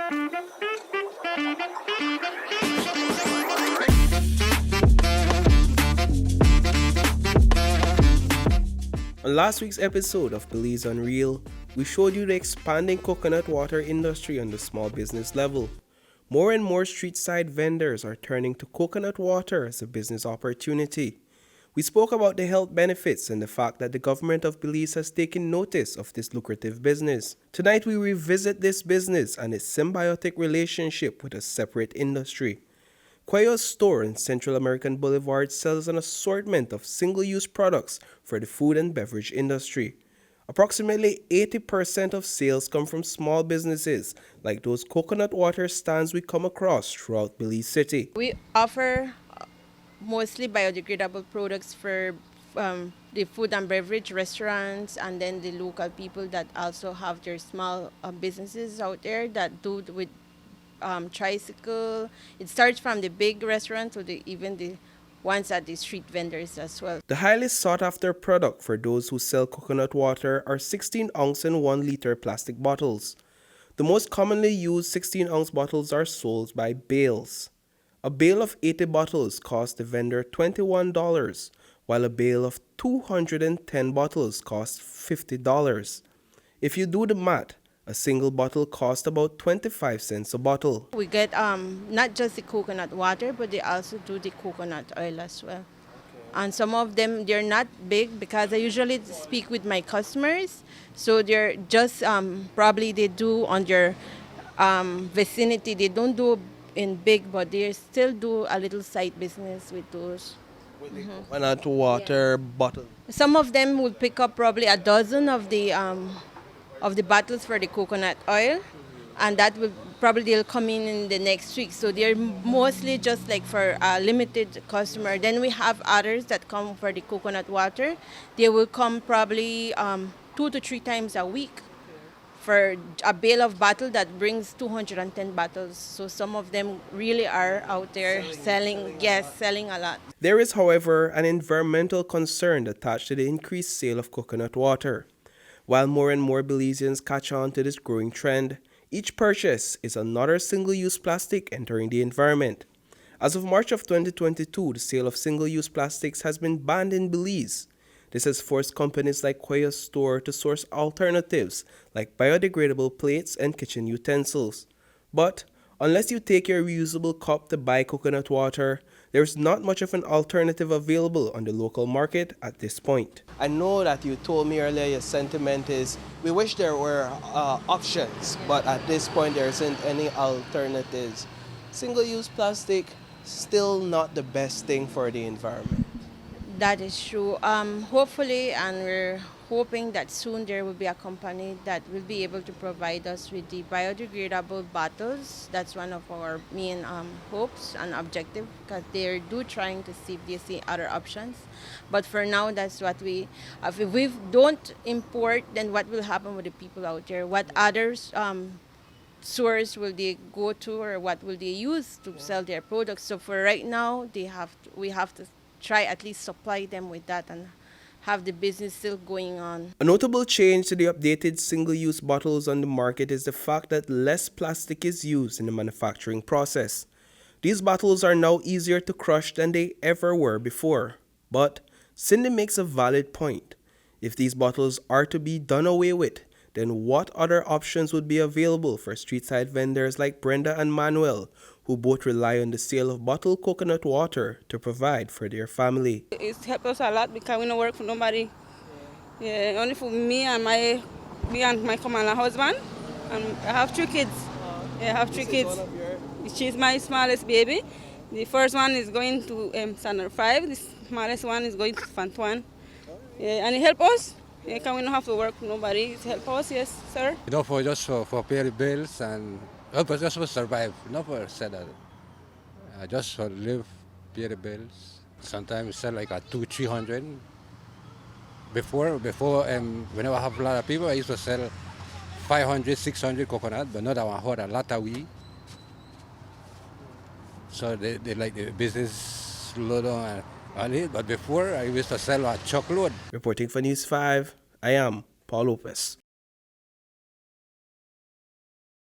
On last week's episode of Belize On Reel, we showed you the expanding coconut water industry on the small business level. More and more street-side vendors are turning to coconut water as a business opportunity. We spoke about the health benefits and the fact that the government of Belize has taken notice of this lucrative business. Tonight we revisit this business and its symbiotic relationship with a separate industry. Cuellar's store in Central American Boulevard sells an assortment of single-use products for the food and beverage industry. Approximately 80% of sales come from small businesses, like those coconut water stands we come across throughout Belize City. We offer mostly biodegradable products for the food and beverage restaurants, and then the local people that also have their small businesses out there that do with tricycle. It starts from the big restaurants to even the ones at the street vendors as well. The highly sought-after product for those who sell coconut water are 16-ounce and 1-liter plastic bottles. The most commonly used 16-ounce bottles are sold by bales. A bale of 80 bottles costs the vendor $21, while a bale of 210 bottles costs $50. If you do the math, a single bottle costs about 25 cents a bottle. We get not just the coconut water, but they also do the coconut oil as well. And some of them, they're not big because I usually speak with my customers. So they're just probably they do on their vicinity. They don't do in big, but they still do a little side business with those. Coconut water bottle. Some of them will pick up probably a dozen of the bottles for the coconut oil, and that will probably they'll come in the next week. So they're mostly just like for a limited customer. Then we have others that come for the coconut water. They will come probably 2 to 3 times a week for a bale of bottle that brings 210 bottles. So some of them really are out there selling a lot. There is, however, an environmental concern attached to the increased sale of coconut water. While more and more Belizeans catch on to this growing trend, each purchase is another single-use plastic entering the environment. As of March of 2022, the sale of single-use plastics has been banned in Belize. This has forced companies like Cuellar's store to source alternatives like biodegradable plates and kitchen utensils. But unless you take your reusable cup to buy coconut water, there's not much of an alternative available on the local market at this point. I know that you told me earlier your sentiment is we wish there were options, but at this point there isn't any alternatives. Single-use plastic, still not the best thing for the environment. That is true. Hopefully, and we're hoping that soon there will be a company that will be able to provide us with the biodegradable bottles. That's one of our main hopes and objective, because they're trying to see if they see other options. But for now, that's what if we don't import, then what will happen with the people out there? What others source will they go to, or what will they use to sell their products? So for right now, we have to try at least supply them with that and have the business still going on. A notable change to the updated single-use bottles on the market is the fact that less plastic is used in the manufacturing process. These bottles are now easier to crush than they ever were before. But Cindy makes a valid point. If these bottles are to be done away with, then what other options would be available for street-side vendors like Brenda and Manuel, who both rely on the sale of bottled coconut water to provide for their family? It's helped us a lot because we don't work for nobody. Yeah, only for me and my husband. And I have 3 kids. Yeah, I have 3 kids. She's my smallest baby. The first one is going to standard 5. The smallest one is going to Fant 1. Yeah, and it helps us. Yeah, we don't have to work for nobody. It helps us, yes, sir. You know, for pay the bills and but just for survive. Not for sell that. Just for live, pay the bills. Sometimes sell like a 200-300. Before, whenever I have a lot of people, I used to sell 500-600 coconut, but not that one hold a lot of weed. So they like the business slow down on it. But before, I used to sell a truckload. Reporting for News 5, I am Paul Lopez.